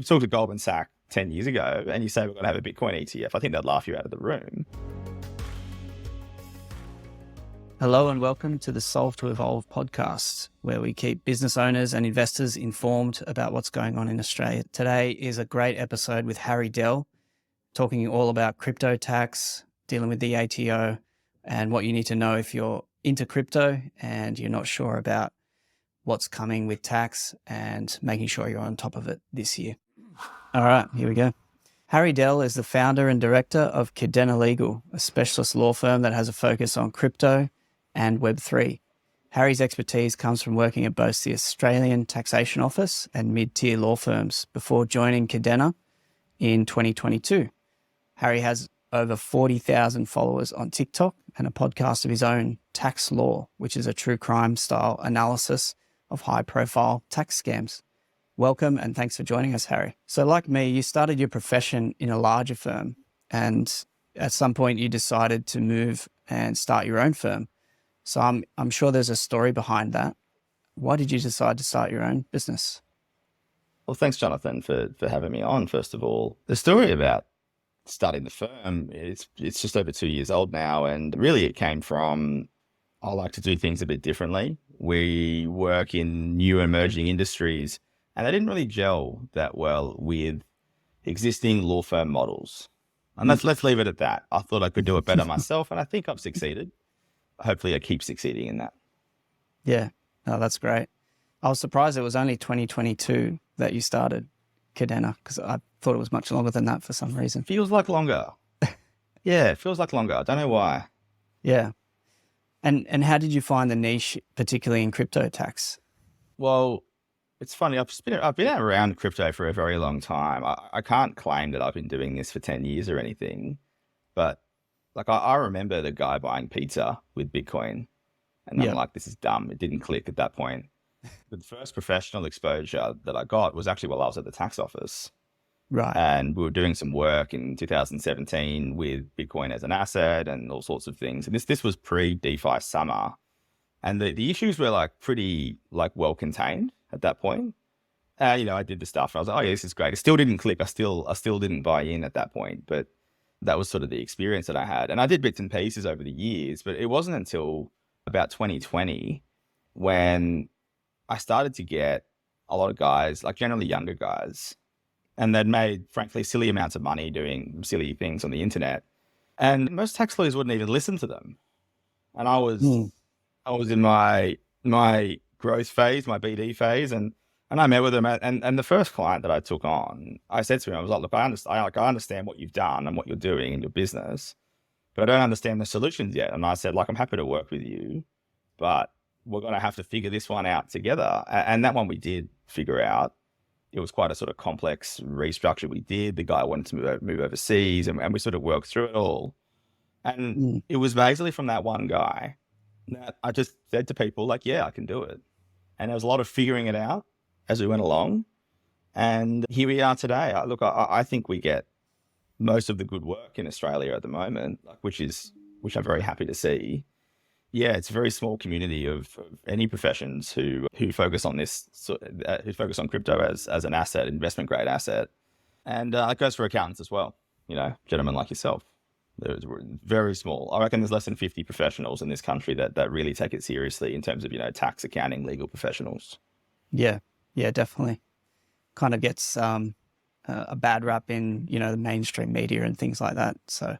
you talk to Goldman Sachs 10 years ago and you say we're going to have a Bitcoin ETF, I think they'd laugh you out of the room. Hello and welcome to the Solve to Evolve podcast, where we keep business owners and investors informed about what's going on in Australia. Today is a great episode with Harry Dell, talking all about crypto tax, dealing with the ATO, and what you need to know if you're into crypto and you're not sure about what's coming with tax and making sure you're on top of it this year. All right, here we go. Harry Dell is the founder and director of Cadena Legal, a specialist law firm that has a focus on crypto and Web3. Harry's expertise comes from working at both the Australian Taxation Office and mid-tier law firms before joining Cadena in 2022. Harry has over 40,000 followers on TikTok and a podcast of his own, Tax Law, which is a true crime style analysis of high-profile tax scams. Welcome and thanks for joining us, Harry. So like me, you started your profession in a larger firm and at some point you decided to move and start your own firm. So I'm sure there's a story behind that. Why did you decide to start your own business? Well, thanks, Jonathan, for having me on, first of all. The story about starting the firm, it's just over 2 years old now, and really it came from, I like to do things a bit differently. We work in new emerging industries, and they didn't really gel that well with existing law firm models. And let's leave it at that. I thought I could do it better myself, and I think I've succeeded. Hopefully I keep succeeding in that. Yeah, no, that's great. I was surprised it was only 2022 that you started Cadena, because I thought it was much longer than that for some reason. Feels like longer. Yeah, it feels like longer. I don't know why. Yeah. And how did you find the niche, particularly in crypto tax? Well, it's funny. I've been around crypto for a very long time. I can't claim that I've been doing this for 10 years or anything, but like I remember the guy buying pizza with Bitcoin, and I'm like, this is dumb. It didn't click at that point. The first professional exposure that I got was actually while I was at the tax office. Right. And we were doing some work in 2017 with Bitcoin as an asset and all sorts of things. And this was pre-DeFi summer. And the issues were like pretty like well contained at that point. I did the stuff and I was like, oh yeah, this is great. It still didn't click. I still didn't buy in at that point, but that was sort of the experience that I had. And I did bits and pieces over the years, but it wasn't until about 2020 when I started to get a lot of guys, like generally younger guys, and they'd made, frankly, silly amounts of money doing silly things on the internet. And most tax lawyers wouldn't even listen to them. And I was in my growth phase, my BD phase, and I met with them. And the first client that I took on, I said to him, I was like, look, I understand what you've done and what you're doing in your business, but I don't understand the solutions yet. And I said, like, I'm happy to work with you, but we're going to have to figure this one out together. And that one we did figure out. It was quite a sort of complex restructure we did. The guy wanted to move overseas, and we sort of worked through it all. And it was basically from that one guy that I just said to people, like, yeah, I can do it. And there was a lot of figuring it out as we went along. And here we are today. I think we get most of the good work in Australia at the moment, which I'm very happy to see. Yeah, it's a very small community of any professions who focus on this, who focus on crypto as an asset, investment grade asset. And it goes for accountants as well, gentlemen like yourself. There's very small. I reckon there's less than 50 professionals in this country that really take it seriously in terms of, tax, accounting, legal professionals. Yeah, definitely. Kind of gets a bad rap in, the mainstream media and things like that. So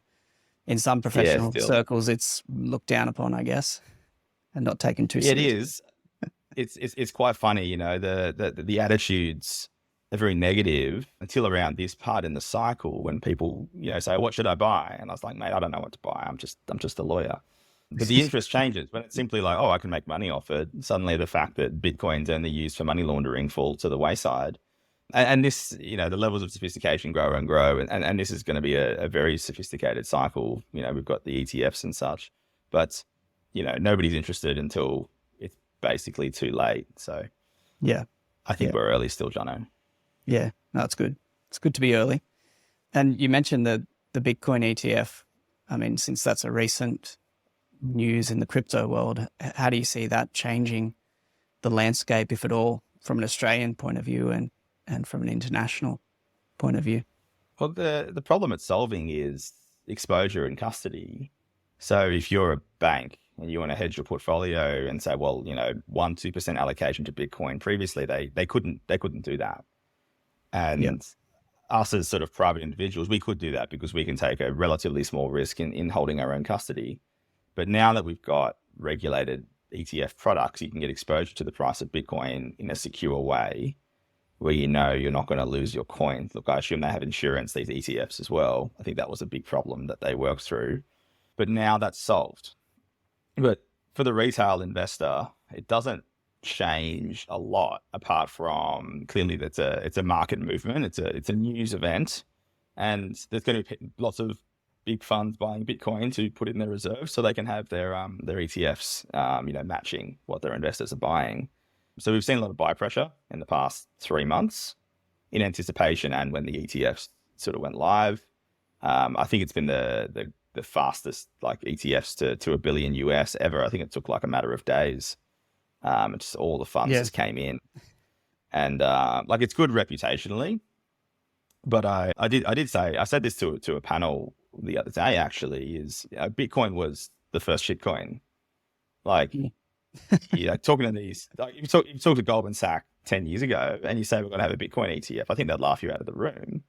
in some professional circles, it's looked down upon, I guess, and not taken too seriously. It is. It's quite funny, the attitudes are very negative until around this part in the cycle when people, say, what should I buy? And I was like, mate, I don't know what to buy. I'm just a lawyer. But the interest changes when it's simply like, oh, I can make money off it. Suddenly the fact that Bitcoin's only used for money laundering falls to the wayside. And this, the levels of sophistication grow and grow. And this is going to be a very sophisticated cycle. We've got the ETFs and such, but, nobody's interested until it's basically too late. So yeah, I think we're early still, Jono. Yeah, no, it's good. It's good to be early. And you mentioned the Bitcoin ETF. I mean, since that's a recent news in the crypto world, how do you see that changing the landscape, if at all, from an Australian point of view and from an international point of view? Well, the problem it's solving is exposure and custody. So if you're a bank and you want to hedge your portfolio and say, well, 1-2% allocation to Bitcoin, previously they couldn't do that. And us as sort of private individuals, we could do that because we can take a relatively small risk in holding our own custody. But now that we've got regulated ETF products, you can get exposure to the price of Bitcoin in a secure way where you're not going to lose your coin. Look, I assume they have insurance, these ETFs as well. I think that was a big problem that they worked through. But now that's solved. But for the retail investor, it doesn't change a lot apart from clearly that it's a market movement. It's a news event, and there's going to be lots of big funds buying Bitcoin to put in their reserves so they can have their ETFs, matching what their investors are buying. So we've seen a lot of buy pressure in the past 3 months in anticipation, and when the ETFs sort of went live, I think it's been the fastest like ETFs to $1 billion US ever. I think it took like a matter of days. It's all the funds just came in, and it's good reputationally. But I said this to a panel the other day actually, is Bitcoin was the first shitcoin. Talking to these, you talk to Goldman Sachs 10 years ago and you say we're going to have a Bitcoin ETF, I think they'd laugh you out of the room.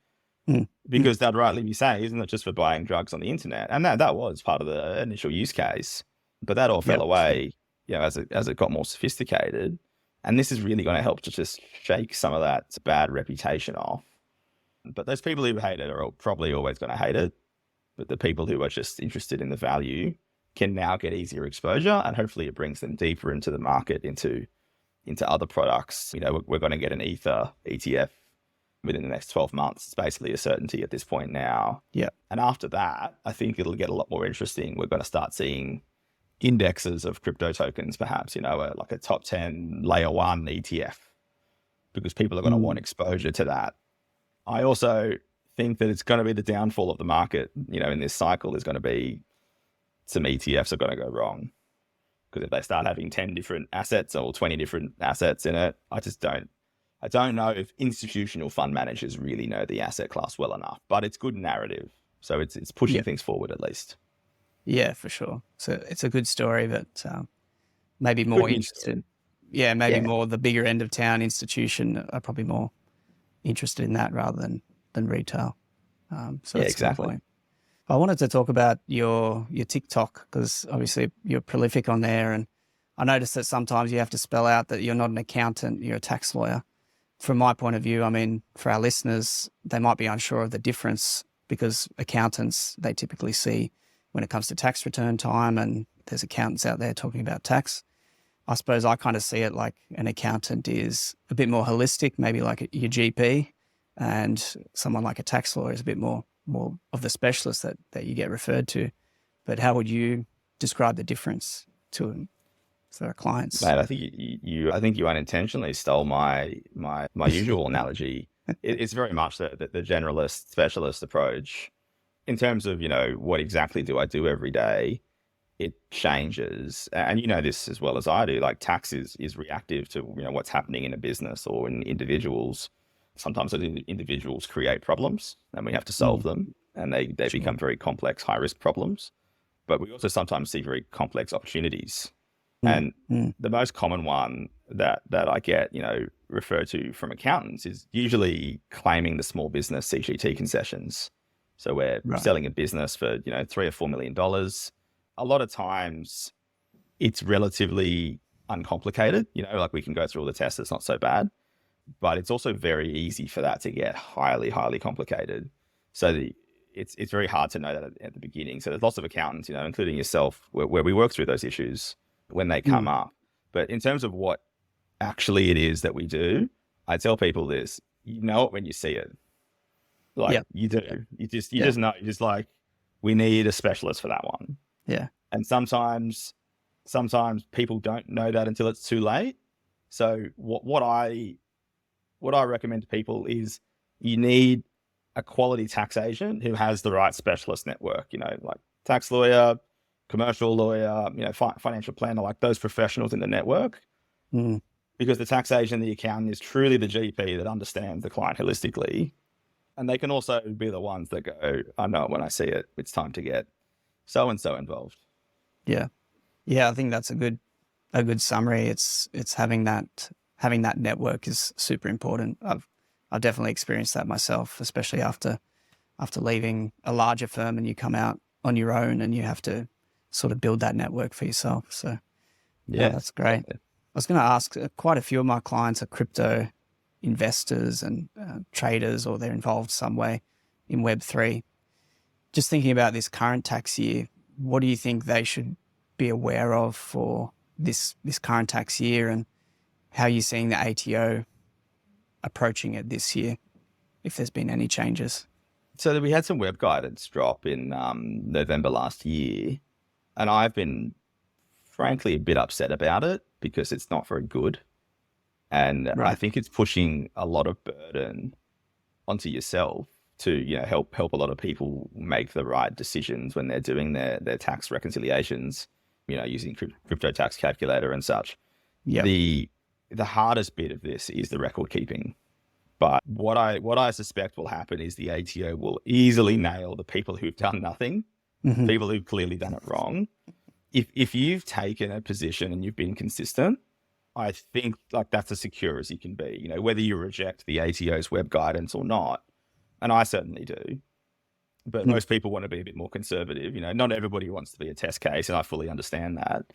Because they'd rightly be saying, isn't it just for buying drugs on the internet? And that was part of the initial use case, but that all fell away, as it got more sophisticated. And this is really going to help to just shake some of that bad reputation off. But those people who hate it are probably always going to hate it. But the people who are just interested in the value can now get easier exposure, and hopefully it brings them deeper into the market, into other products. We're going to get an Ether ETF within the next 12 months. It's basically a certainty at this point now. Yeah. And after that, I think it'll get a lot more interesting. We're going to start seeing indexes of crypto tokens, perhaps, like a top 10 layer 1 ETF, because people are going to want exposure to that. I also think that it's going to be the downfall of the market, in this cycle. There's going to be some ETFs are going to go wrong, because if they start having 10 different assets or 20 different assets in it, I don't know if institutional fund managers really know the asset class well enough, but it's good narrative. So it's pushing things forward at least. Yeah, for sure. So it's a good story, but maybe more interested. More the bigger end of town institution are probably more interested in that rather than retail. So that's exactly. I wanted to talk about your TikTok, because obviously you're prolific on there, and I noticed that sometimes you have to spell out that you're not an accountant, you're a tax lawyer. From my point of view, I mean, for our listeners, they might be unsure of the difference, because accountants, they typically see when it comes to tax return time, and there's accountants out there talking about tax. I suppose I kind of see it like an accountant is a bit more holistic, maybe like your GP, and someone like a tax lawyer is a bit more of the specialist that you get referred to. But how would you describe the difference to our clients? Mate, I think you unintentionally stole my usual analogy. It's very much the generalist specialist approach. In terms of, what exactly do I do every day, it changes. And this as well as I do, like tax is reactive to, what's happening in a business or in individuals. Sometimes those individuals create problems and we have to solve them, and they become very complex, high risk problems. But we also sometimes see very complex opportunities. And the most common one that I get, referred to from accountants is usually claiming the small business CGT concessions. So we're selling a business for, $3 or $4 million. A lot of times it's relatively uncomplicated, like we can go through all the tests. It's not so bad, but it's also very easy for that to get highly, highly complicated. So it's very hard to know that at the beginning. So there's lots of accountants, including yourself, where we work through those issues when they come up. But in terms of what actually it is that we do, I tell people this: you know it when you see it. You do. You just know. You're just like, we need a specialist for that one. Yeah. And sometimes people don't know that until it's too late. So what I recommend to people is you need a quality tax agent who has the right specialist network, like tax lawyer, commercial lawyer, financial planner, like those professionals in the network. Because the tax agent, the accountant, is truly the GP that understands the client holistically And they can also be the ones that go, I know it when I see it, it's time to get so-and-so involved. Yeah. Yeah. I think that's a good summary. It's having that network is super important. I've definitely experienced that myself, especially after leaving a larger firm and you come out on your own and you have to sort of build that network for yourself. So yeah, that's great. Exactly. I was going to ask, quite a few of my clients are crypto investors and traders, or they're involved some way in Web3. Just thinking about this current tax year, what do you think they should be aware of for this current tax year, and how are you seeing the ATO approaching it this year, if there's been any changes? So we had some web guidance drop in November last year, and I've been frankly a bit upset about it because it's not very good. And I Right. think it's pushing a lot of burden onto yourself to, help a lot of people make the right decisions when they're doing their tax reconciliations, using crypto tax calculator and such. Yep. The hardest bit of this is the record keeping. But what I suspect will happen is the ATO will easily nail the people who've done nothing, Mhm. people who've clearly done it wrong. If you've taken a position and you've been consistent, I think like that's as secure as you can be, whether you reject the ATO's web guidance or not. And I certainly do. But most people want to be a bit more conservative. Not everybody wants to be a test case, and I fully understand that.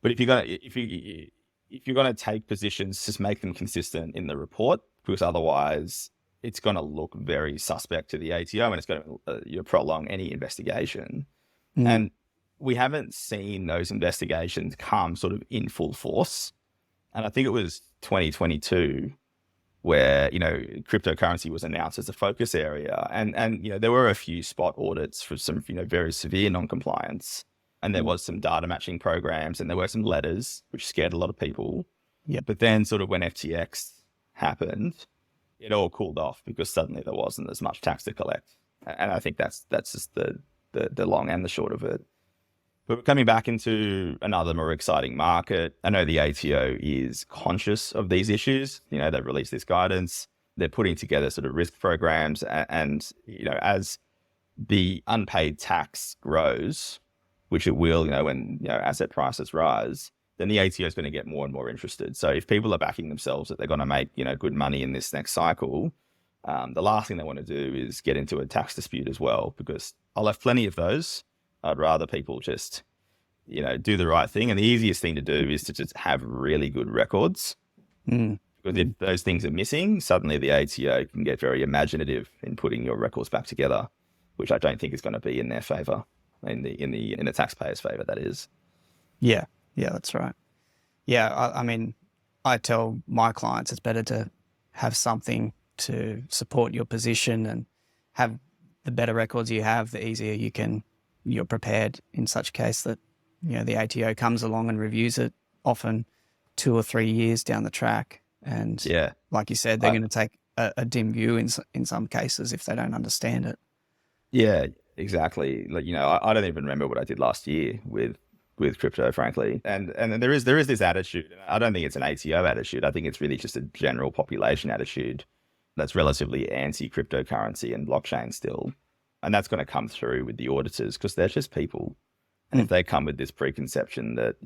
But if you're gonna take positions, just make them consistent in the report, because otherwise it's going to look very suspect to the ATO, and it's going to prolong any investigation. Mm. And we haven't seen those investigations come sort of in full force. And I think it was 2022 where, cryptocurrency was announced as a focus area. And there were a few spot audits for some, very severe non-compliance. And there was some data matching programs, and there were some letters, which scared a lot of people. Yep. But then sort of when FTX happened, it all cooled off because suddenly there wasn't as much tax to collect. And I think that's just the long and the short of it. But we're coming back into another more exciting market. I know the ATO is conscious of these issues. They've released this guidance. They're putting together sort of risk programs. And as the unpaid tax grows, which it will, when asset prices rise, then the ATO is going to get more and more interested. So if people are backing themselves that they're going to make, good money in this next cycle, the last thing they want to do is get into a tax dispute as well, because I'll have plenty of those. I'd rather people just, do the right thing. And the easiest thing to do is to just have really good records. Mm. Because if those things are missing, suddenly the ATO can get very imaginative in putting your records back together, which I don't think is going to be in their favor, in the taxpayer's favor, that is. Yeah. Yeah, that's right. Yeah. I mean, I tell my clients it's better to have something to support your position, and have the better records you have, the easier you're prepared in such case that, the ATO comes along and reviews it, often 2 or 3 years down the track. And Yeah, like you said, they're going to take a dim view in some cases if they don't understand it. yeah, exactly. Like, I don't even remember what I did last year with crypto, frankly. And there is this attitude. I don't think it's an ATO attitude. I think it's really just a general population attitude that's relatively anti-cryptocurrency and blockchain still. And that's going to come through with the auditors, because they're just people. And if they come with this preconception that,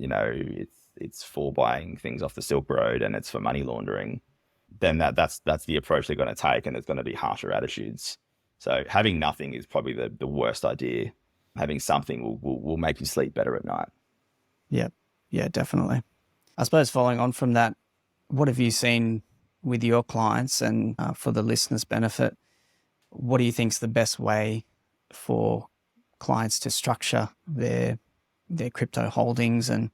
it's for buying things off the Silk Road and it's for money laundering, then that's the approach they're going to take, and there's going to be harsher attitudes. So having nothing is probably the worst idea. Having something will make you sleep better at night. Yeah. Yeah, definitely. I suppose following on from that, what have you seen with your clients, and for the listeners' benefit, what do you think is the best way for clients to structure their crypto holdings, and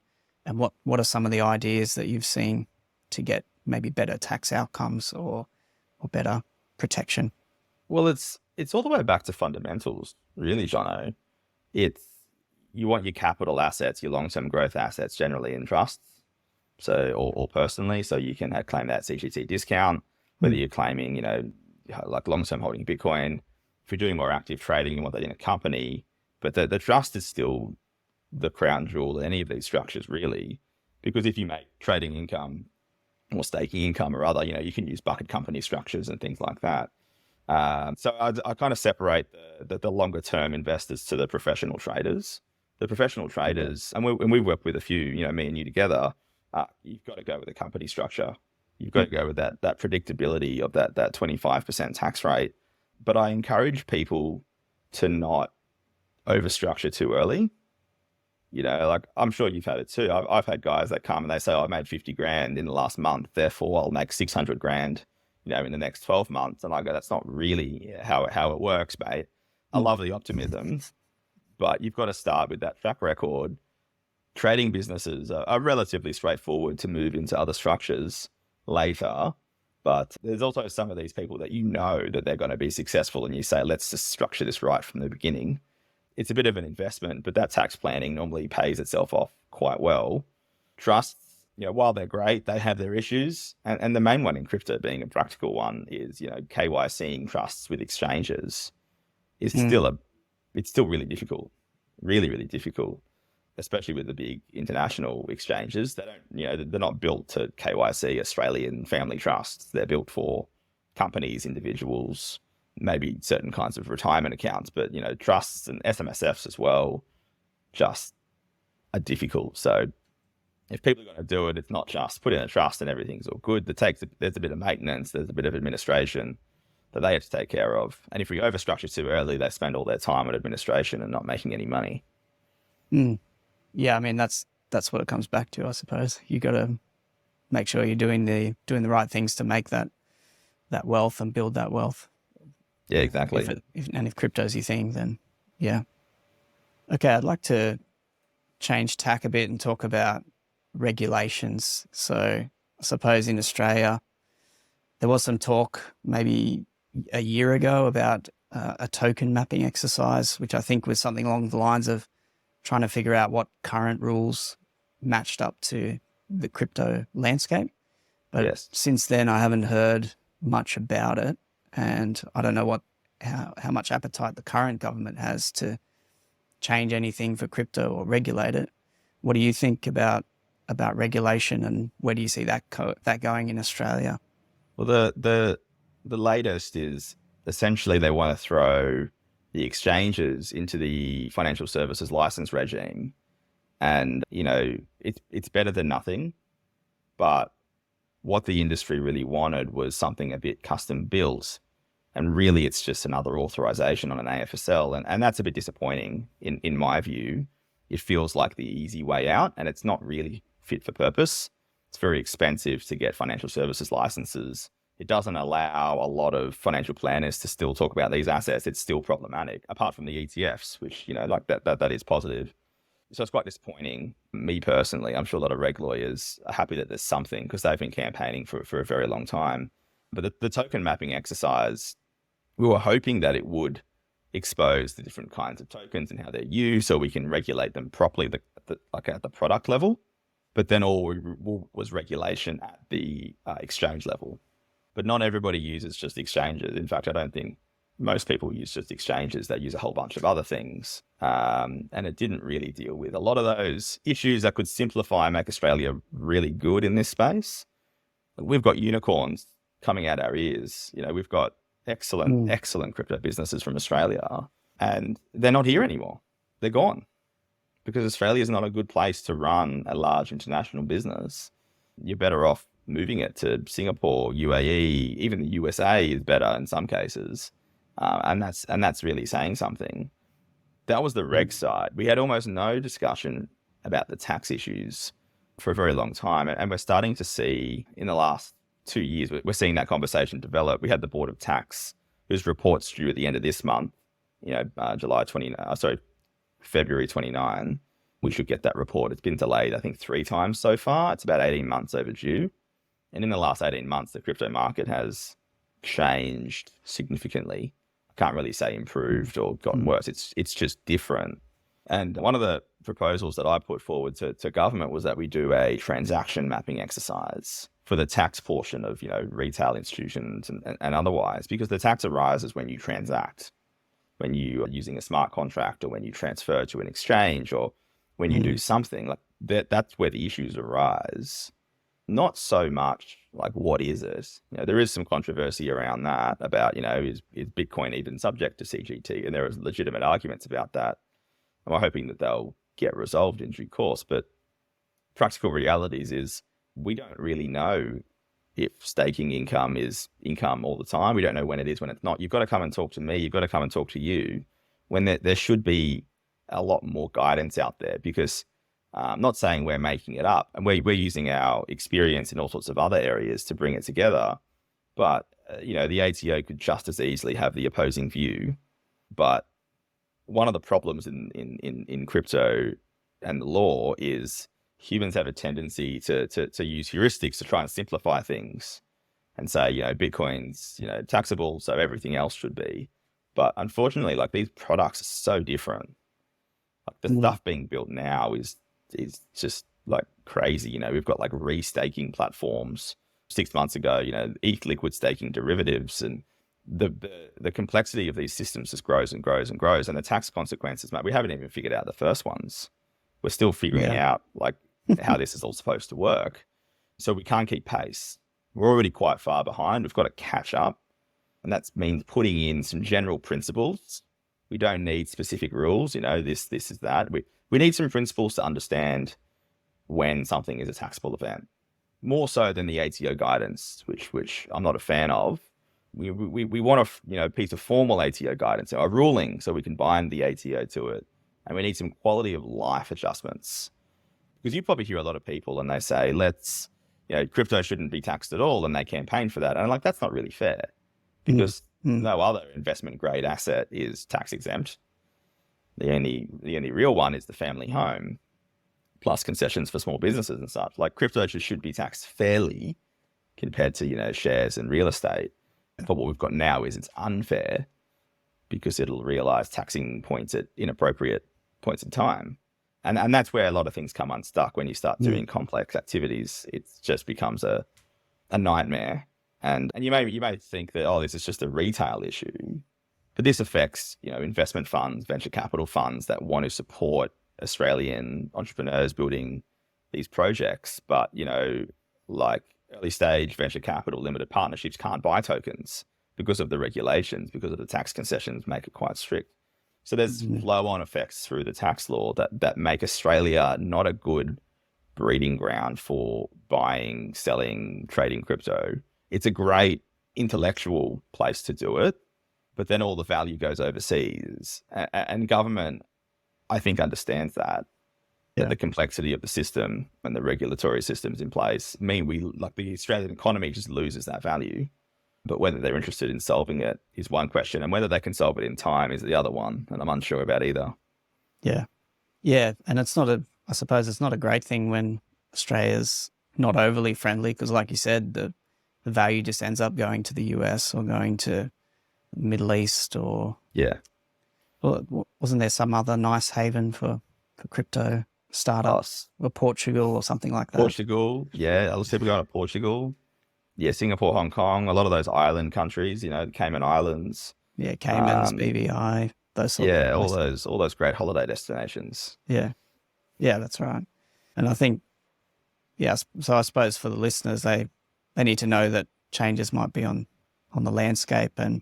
what are some of the ideas that you've seen to get maybe better tax outcomes or better protection? Well, it's all the way back to fundamentals, really, Jono. You want your capital assets, your long-term growth assets, generally in trusts, so or personally, so you can claim that CGT discount. Whether you're claiming, like long-term holding Bitcoin, if you're doing more active trading, you want that in a company. But the trust is still the crown jewel in any of these structures, really, because if you make trading income or staking income or other, you can use bucket company structures and things like that. So I kind of separate the longer term investors to the professional traders. The professional traders, and we've worked with a few, me and you together. You've got to go with a company structure. You've got to go with that predictability of that 25% tax rate. But I encourage people to not overstructure too early. Like I'm sure you've had it too. I've had guys that come and they say, oh, I made 50 grand in the last month, therefore I'll make 600 grand, in the next 12 months. And I go, that's not really how it works, mate. I love the optimism, but you've got to start with that track record. Trading businesses are relatively straightforward to move into other structures later. But there's also some of these people that that they're going to be successful, and you say, let's just structure this right from the beginning. It's a bit of an investment, but that tax planning normally pays itself off quite well. Trusts, while they're great, they have their issues. And the main one in crypto being a practical one is, KYCing trusts with exchanges is it's still really difficult, really, really difficult, especially with the big international exchanges. They don't, they're not built to KYC Australian family trusts. They're built for companies, individuals, maybe certain kinds of retirement accounts, but, trusts and SMSFs as well, just are difficult. So if people are going to do it, it's not just put in a trust and everything's all good. There's a bit of maintenance, there's a bit of administration that they have to take care of. And if we overstructure too early, they spend all their time on administration and not making any money. Yeah, I mean, that's what it comes back to, I suppose. You got to make sure you're doing the right things to make that wealth and build that wealth. Yeah, exactly. If crypto's your thing, then yeah. Okay, I'd like to change tack a bit and talk about regulations. So I suppose in Australia, there was some talk maybe a year ago about a token mapping exercise, which I think was something along the lines of trying to figure out what current rules matched up to the crypto landscape. But since then, I haven't heard much about it. And I don't know how much appetite the current government has to change anything for crypto or regulate it. What do you think about regulation, and where do you see that going in Australia? Well, the latest is essentially they want to throw the exchanges into the financial services license regime, and it's better than nothing. But what the industry really wanted was something a bit custom built, and really it's just another authorization on an AFSL, and that's a bit disappointing in my view. It feels like the easy way out, and it's not really fit for purpose. It's very expensive to get financial services licenses. It doesn't allow a lot of financial planners to still talk about these assets. It's still problematic, apart from the ETFs, which, like that is positive. So it's quite disappointing. Me personally, I'm sure a lot of reg lawyers are happy that there's something, because they've been campaigning for a very long time. But the token mapping exercise, we were hoping that it would expose the different kinds of tokens and how they're used, so we can regulate them properly, like at the product level. But then all was regulation at the exchange level. But not everybody uses just exchanges. In fact, I don't think most people use just exchanges. They use a whole bunch of other things. And it didn't really deal with a lot of those issues that could simplify and make Australia really good in this space. We've got unicorns coming out our ears. We've got excellent crypto businesses from Australia, and they're not here anymore. They're gone, because Australia is not a good place to run a large international business. You're better off moving it to Singapore, UAE, even the USA is better in some cases. And that's really saying something. That was the reg side. We had almost no discussion about the tax issues for a very long time. And we're starting to see in the last 2 years, we're seeing that conversation develop. We had the Board of Tax, whose report's due at the end of this month, February 29. We should get that report. It's been delayed, I think, 3 times so far. It's about 18 months overdue. And in the last 18 months, the crypto market has changed significantly. I can't really say improved or gotten worse. It's just different. And one of the proposals that I put forward to government was that we do a transaction mapping exercise for the tax portion of, retail institutions and otherwise, because the tax arises when you transact, when you are using a smart contract, or when you transfer to an exchange, or when you do something like that. That's where the issues arise, not so much like what is it. There is some controversy around that about is Bitcoin even subject to CGT, and there are legitimate arguments about that. And we're hoping that they'll get resolved in due course. But practical realities is we don't really know if staking income is income all the time. We don't know when it is, when it's not. You've got to come and talk to me. You've got to come and talk to you when there should be a lot more guidance out there, because I'm not saying we're making it up, and we're using our experience in all sorts of other areas to bring it together. But, the ATO could just as easily have the opposing view. But one of the problems in crypto and the law is humans have a tendency to use heuristics to try and simplify things and say, Bitcoin's, taxable, so everything else should be. But unfortunately, like, these products are so different. Like, the stuff being built now is just like crazy. We've got like restaking platforms 6 months ago, ETH liquid staking derivatives, and the complexity of these systems just grows and grows and grows. And the tax consequences, mate, we haven't even figured out the first ones. We're still figuring out like how this is all supposed to work. So we can't keep pace. We're already quite far behind. We've got to catch up. And that means putting in some general principles. We don't need specific rules, this is that. We need some principles to understand when something is a taxable event, more so than the ATO guidance, which I'm not a fan of. We want a piece of formal ATO guidance, a ruling, so we can bind the ATO to it. And we need some quality of life adjustments, because you probably hear a lot of people and they say, crypto shouldn't be taxed at all, and they campaign for that. And I'm like, that's not really fair, because no other investment grade asset is tax exempt. The only real one is the family home, plus concessions for small businesses and such. Like, crypto should be taxed fairly compared to shares and real estate. But what we've got now is it's unfair, because it'll realize taxing points at inappropriate points in time. And that's where a lot of things come unstuck when you start doing complex activities. It just becomes a nightmare. And you may think that, this is just a retail issue, but this affects, investment funds, venture capital funds that want to support Australian entrepreneurs building these projects. But, like early stage venture capital limited partnerships can't buy tokens because of the regulations, because of the tax concessions make it quite strict. So there's flow-on effects through the tax law that make Australia not a good breeding ground for buying, selling, trading crypto. It's a great intellectual place to do it, but then all the value goes overseas. And government, I think, understands that the complexity of the system and the regulatory systems in place mean the Australian economy just loses that value. But whether they're interested in solving it is one question, and whether they can solve it in time is the other one. And I'm unsure about either. Yeah. Yeah. And I suppose it's not a great thing when Australia's not overly friendly, because like you said, the value just ends up going to the US or going to the Middle East, or wasn't there some other nice haven for crypto startups, or Portugal or something like that? Portugal. Yeah. A lot of people going to Portugal. Yeah, Singapore, Hong Kong, a lot of those island countries, the Cayman Islands. Yeah, Caymans, BVI, those sort of places. all those great holiday destinations. Yeah. Yeah, that's right. And I think, so I suppose for the listeners, they need to know that changes might be on the landscape, and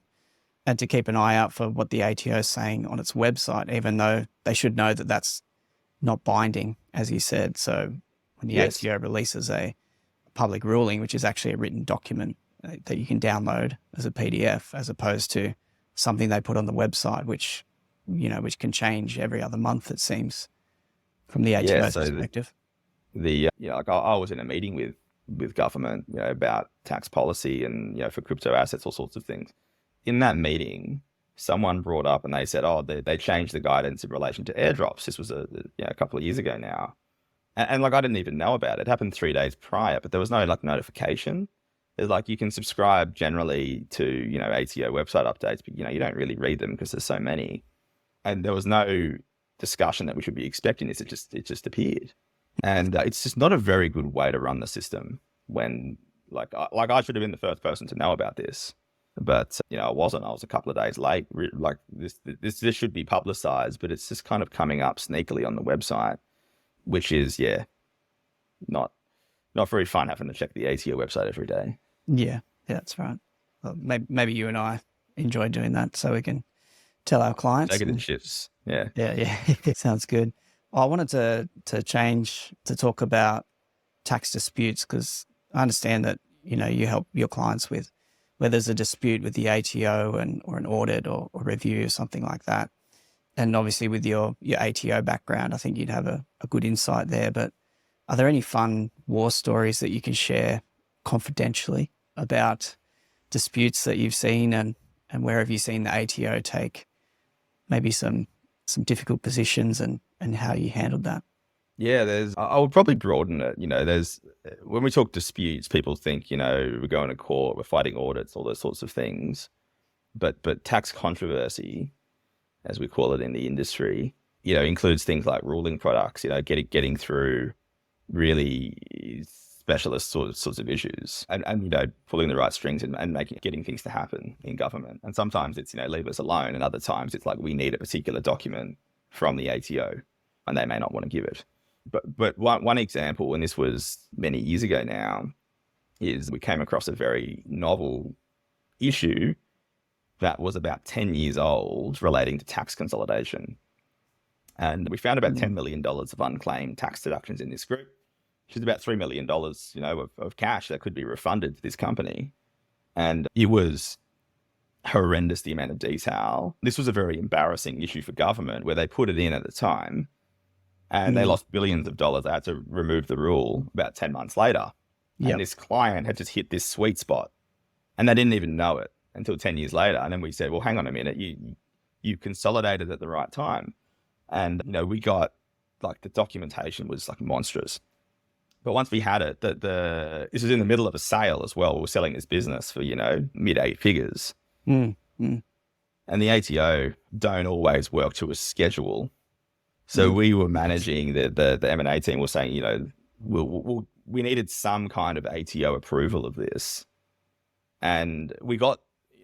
to keep an eye out for what the ATO is saying on its website, even though they should know that that's not binding, as you said. So when the ATO releases a public ruling, which is actually a written document that you can download as a PDF, as opposed to something they put on the website, which can change every other month, it seems, from the ATO perspective. I was in a meeting with government, about tax policy and, for crypto assets, all sorts of things. In that meeting, someone brought up and they said, they changed the guidance in relation to airdrops. This was a couple of years ago now. And I didn't even know about it. It happened 3 days prior, but there was no notification. There's you can subscribe generally to, ATO website updates, but, you don't really read them because there's so many. And there was no discussion that we should be expecting this. It just appeared. And it's just not a very good way to run the system when I should have been the first person to know about this, but, I wasn't. I was a couple of days late. This should be publicized, but it's just kind of coming up sneakily on the website, which is, not not very fun having to check the ATO website every day. Yeah, that's right. Well, maybe you and I enjoy doing that so we can tell our clients. Take it in shifts. Yeah. Yeah. Sounds good. I wanted to change to talk about tax disputes because I understand that, you help your clients with where there's a dispute with the ATO or an audit or review or something like that. And obviously with your ATO background, I think you'd have a good insight there. But are there any fun war stories that you can share confidentially about disputes that you've seen and where have you seen the ATO take maybe some difficult positions and how you handled that? Yeah, I would probably broaden it. When we talk disputes, people think, we're going to court, we're fighting audits, all those sorts of things. But tax controversy, as we call it in the industry, includes things like ruling products, getting through really specialist sorts of issues and pulling the right strings and getting things to happen in government. And sometimes it's, leave us alone. And other times it's like, we need a particular document from the ATO and they may not want to give it. But one example, and this was many years ago now, is we came across a very novel issue that was about 10 years old relating to tax consolidation. And we found about $10 million of unclaimed tax deductions in this group, which is about $3 million, of cash that could be refunded to this company. And it was horrendous, the amount of detail. This was a very embarrassing issue for government where they put it in at the time and they lost billions of dollars. They had to remove the rule about 10 months later. Yep. And this client had just hit this sweet spot and they didn't even know it until 10 years later. And then we said, well, hang on a minute, you consolidated at the right time. And, we got like the documentation was like monstrous. But once we had it, this was in the middle of a sale as well. We were selling this business for, mid 8 figures. And the ATO don't always work to a schedule. So we were managing the M&A team was saying, we needed some kind of ATO approval of this. And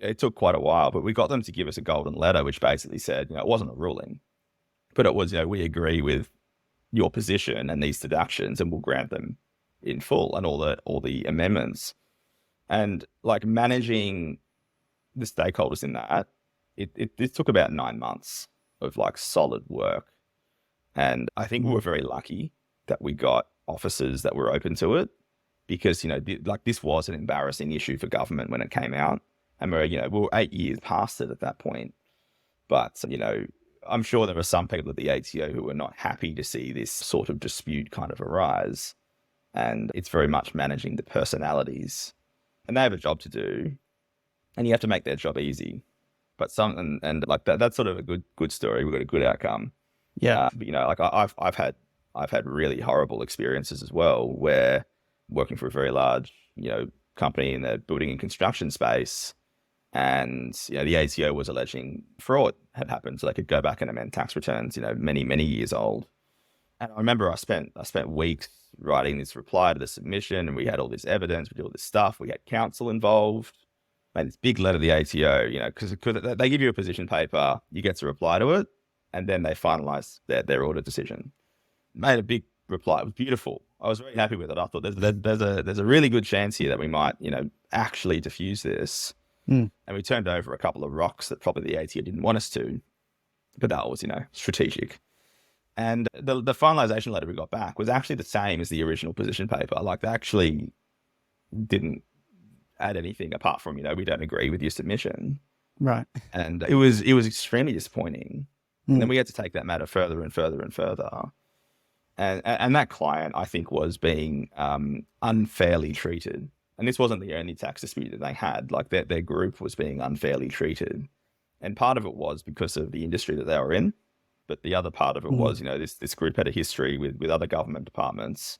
it took quite a while, but we got them to give us a golden letter, which basically said, it wasn't a ruling, but it was, we agree with your position and these deductions and we'll grant them in full and all the amendments. And like managing the stakeholders in that, it took about 9 months of like solid work. And I think we were very lucky that we got officers that were open to it because, this was an embarrassing issue for government when it came out. And we were 8 years past it at that point. But, I'm sure there are some people at the ATO who are not happy to see this sort of dispute kind of arise. And it's very much managing the personalities. And they have a job to do. And you have to make their job easy. But that's sort of a good story. We got a good outcome. Yeah. But, I've had really horrible experiences as well, where working for a very large, company in the building and construction space, and the ATO was alleging fraud had happened, so they could go back and amend tax returns, many years old. And I remember I spent weeks writing this reply to the submission, and we had all this evidence, we did all this stuff, we had counsel involved, made this big letter to the ATO, because they give you a position paper, you get to reply to it, and then they finalize their audit decision. Made a big reply. It was beautiful. I was very happy with it. I thought there's a really good chance here that we might, actually diffuse this. And we turned over a couple of rocks that probably the ATO didn't want us to, but that was, strategic. And the finalization letter we got back was actually the same as the original position paper. Like, they actually didn't add anything apart from, we don't agree with your submission. Right. And it was extremely disappointing. And then we had to take that matter further and further and further. And that client, I think, was being unfairly treated. And this wasn't the only tax dispute that they had. Like, their group was being unfairly treated. And part of it was because of the industry that they were in. But the other part of it was, this group had a history with other government departments.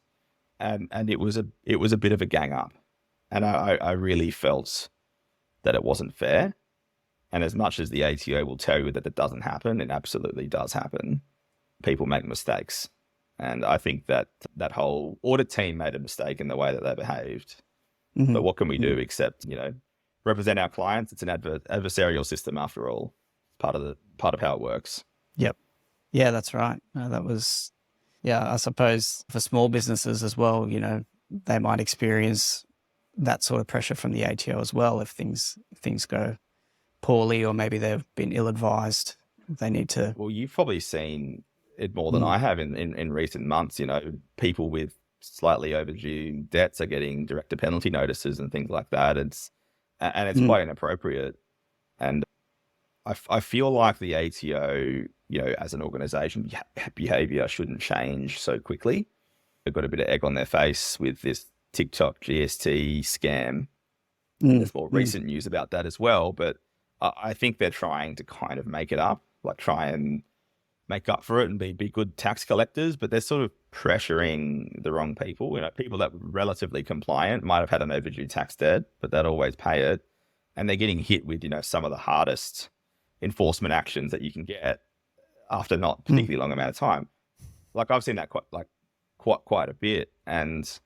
And it was a bit of a gang up. And I really felt that it wasn't fair. And as much as the ATO will tell you that it doesn't happen, it absolutely does happen. People make mistakes. And I think that whole audit team made a mistake in the way that they behaved. But what can we do except, represent our clients? It's an adversarial system after all. Part of how it works. Yep. Yeah, that's right. That was, I suppose for small businesses as well, they might experience that sort of pressure from the ATO as well if things go poorly, or maybe they've been ill-advised. They need to. Well, you've probably seen it more than I have in recent months. People with slightly overdue debts are getting director penalty notices and things like that. It's quite inappropriate. And I feel like the ATO, as an organization, behavior shouldn't change so quickly. They've got a bit of egg on their face with this TikTok GST scam. There's more recent news about that as well, but I think they're trying to kind of make it up, like try and make up for it and be good tax collectors, but they're sort of pressuring the wrong people. People that were relatively compliant might have had an overdue tax debt, but they'd always pay it. And they're getting hit with, some of the hardest enforcement actions that you can get after not particularly long amount of time. Like I've seen that quite a bit. And,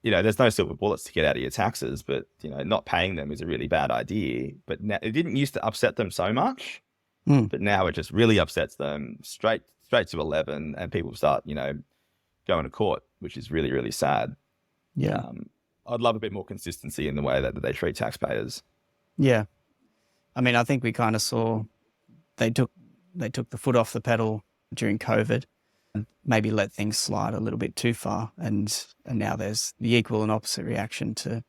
there's no silver bullets to get out of your taxes, but, not paying them is a really bad idea. But now, it didn't used to upset them so much, but now it just really upsets them straight to 11, and people start, going to court, which is really, really sad. Yeah. I'd love a bit more consistency in the way that they treat taxpayers. Yeah. I mean, I think we kind of saw they took the foot off the pedal during COVID and maybe let things slide a little bit too far. And now there's the equal and opposite reaction to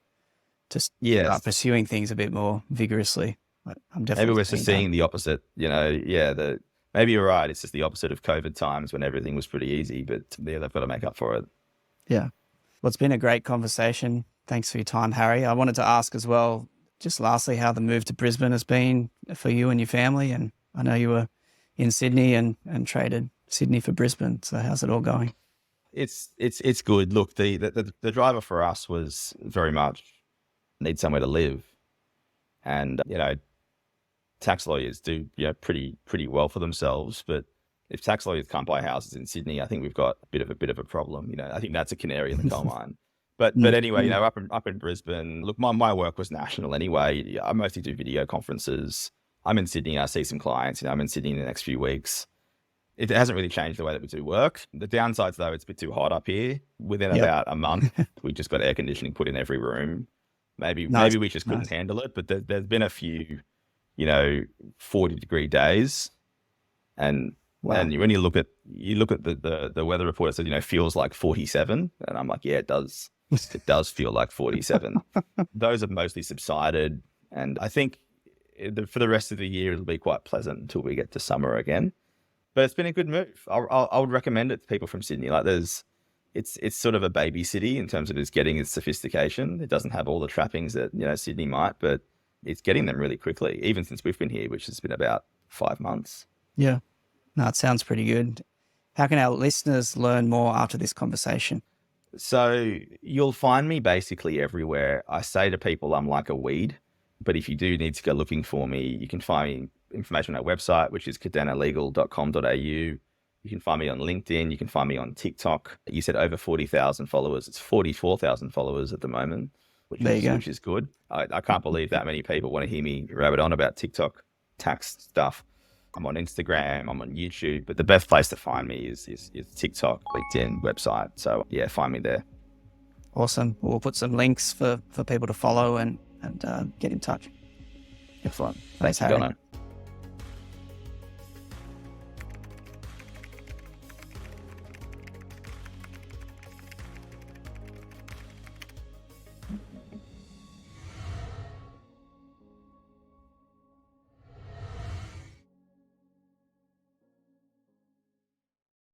start pursuing things a bit more vigorously. I'm definitely maybe we're just seeing the opposite, maybe you're right. It's just the opposite of COVID times when everything was pretty easy, but they've got to make up for it. Yeah. Well, it's been a great conversation. Thanks for your time, Harry. I wanted to ask as well, just lastly, how the move to Brisbane has been for you and your family. And I know you were in Sydney and traded Sydney for Brisbane. So how's it all going? It's good. Look, the driver for us was very much need somewhere to live. And, tax lawyers do, pretty well for themselves. But if tax lawyers can't buy houses in Sydney, I think we've got a bit of a problem. I think that's a canary in the coal mine. But anyway, up in Brisbane, look, my work was national anyway. I mostly do video conferences. I'm in Sydney. I see some clients. I'm in Sydney in the next few weeks. It hasn't really changed the way that we do work. The downsides, though, it's a bit too hot up here. Within about a month, we just got air conditioning put in every room. Maybe we just couldn't handle it. But there's been a few, 40-degree days, and when you look at the weather report, it says feels like 47, and I'm like, yeah, it does. It does feel like 47. Those have mostly subsided, and I think for the rest of the year it'll be quite pleasant until we get to summer again. But it's been a good move. I would recommend it to people from Sydney. Like it's sort of a baby city in terms of its getting its sophistication. It doesn't have all the trappings that Sydney might, but it's getting them really quickly, even since we've been here, which has been about 5 months. Yeah, no, it sounds pretty good. How can our listeners learn more after this conversation? So you'll find me basically everywhere. I say to people I'm like a weed, but if you do need to go looking for me, you can find me information on our website, which is cadenalegal.com.au. You can find me on LinkedIn. You can find me on TikTok. You said over 40,000 followers. It's 44,000 followers at the moment, which is good. I can't believe that many people want to hear me rabbit on about TikTok tax stuff. I'm on Instagram, I'm on YouTube, but the best place to find me is TikTok, LinkedIn, website. So yeah, find me there. Awesome. We'll put some links for people to follow and get in touch. Excellent. Thanks, Harry.